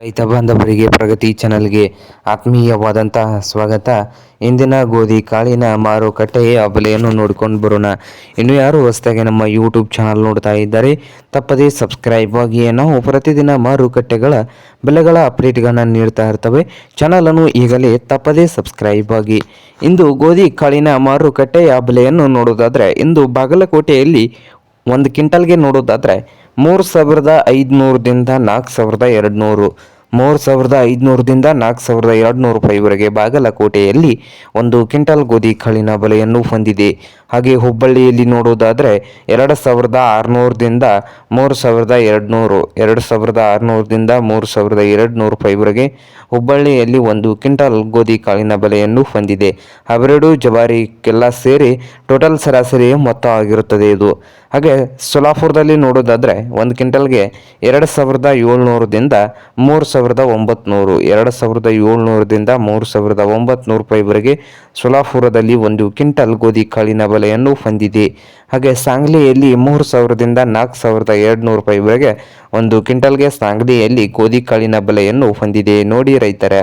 ರೈತ ಬಾಂಧವರಿಗೆ ಪ್ರಗತಿ ಚಾನಲ್ಗೆ ಆತ್ಮೀಯವಾದಂತಹ ಸ್ವಾಗತ. ಇಂದಿನ ಗೋಧಿ ಕಾಳಿನ ಮಾರುಕಟ್ಟೆಯ ಬೆಲೆಯನ್ನು ನೋಡಿಕೊಂಡು ಬರೋಣ. ಇನ್ನು ಯಾರು ಹೊಸದಾಗಿ ನಮ್ಮ ಯೂಟ್ಯೂಬ್ ಚಾನಲ್ ನೋಡ್ತಾ ಇದ್ದಾರೆ ತಪ್ಪದೇ ಸಬ್ಸ್ಕ್ರೈಬ್ ಆಗಿ. ನಾವು ಪ್ರತಿದಿನ ಮಾರುಕಟ್ಟೆಗಳ ಬೆಲೆಗಳ ಅಪ್ಡೇಟ್ಗಳನ್ನು ನೀಡ್ತಾ ಇರ್ತವೆ. ಚಾನಲನ್ನು ಈಗಲೇ ತಪ್ಪದೇ ಸಬ್ಸ್ಕ್ರೈಬ್ ಆಗಿ. ಇಂದು ಗೋಧಿ ಕಾಳಿನ ಮಾರುಕಟ್ಟೆಯ ಬೆಲೆಯನ್ನು ನೋಡೋದಾದರೆ ಇಂದು ಬಾಗಲಕೋಟೆಯಲ್ಲಿ ಒಂದು ಕ್ವಿಂಟಲ್ಗೆ ನೋಡೋದಾದರೆ 3,500ದಿಂದ 4,200, 3,500ದಿಂದ 4,200 ರೂಪಾಯಿವರೆಗೆ ಬಾಗಲಕೋಟೆಯಲ್ಲಿ ಒಂದು ಕ್ವಿಂಟಲ್ ಗೋಧಿ ಕಾಳಿನ ಬೆಲೆಯನ್ನು ಹೊಂದಿದೆ. ಹಾಗೆ ಹುಬ್ಬಳ್ಳಿಯಲ್ಲಿ ನೋಡೋದಾದರೆ 2,600ದಿಂದ 3,200, 2,600ದಿಂದ 3,200 ರೂಪಾಯಿವರೆಗೆ ಹುಬ್ಬಳ್ಳಿಯಲ್ಲಿ ಒಂದು ಕ್ವಿಂಟಲ್ ಗೋಧಿ ಕಾಳಿನ ಬೆಲೆಯನ್ನು ಹೊಂದಿದೆ. ಅವೆರಡು ಜವಾರಿಗೆಲ್ಲ ಸೇರಿ ಟೋಟಲ್ ಸರಾಸರಿ ಮೊತ್ತ ಆಗಿರುತ್ತದೆ ಇದು. ಹಾಗೆ ಸೊಲಾಪುರದಲ್ಲಿ ನೋಡೋದಾದರೆ ಒಂದು ಕ್ವಿಂಟಲ್ಗೆ 2,700ದಿಂದ 3,900, 2,700ದಿಂದ 3,900 ರೂಪಾಯಿವರೆಗೆ ಸೊಲಾಪುರದಲ್ಲಿ ಒಂದು ಕ್ವಿಂಟಲ್ ಗೋಧಿ ಕಾಳಿನ ಬೆಲೆಯನ್ನು ಹೊಂದಿದೆ. ಹಾಗೆ ಸಾಂಗ್ಲಿಯಲ್ಲಿ 3,000ದಿಂದ 4,200 ರೂಪಾಯಿವರೆಗೆ ಒಂದು ಕ್ವಿಂಟಲ್ಗೆ ಸಾಂಗ್ಲಿಯಲ್ಲಿ ಗೋಧಿ ಕಾಳಿನ ಬೆಲೆಯನ್ನು ಹೊಂದಿದೆ. ನೋಡಿ ರೈತರೇ.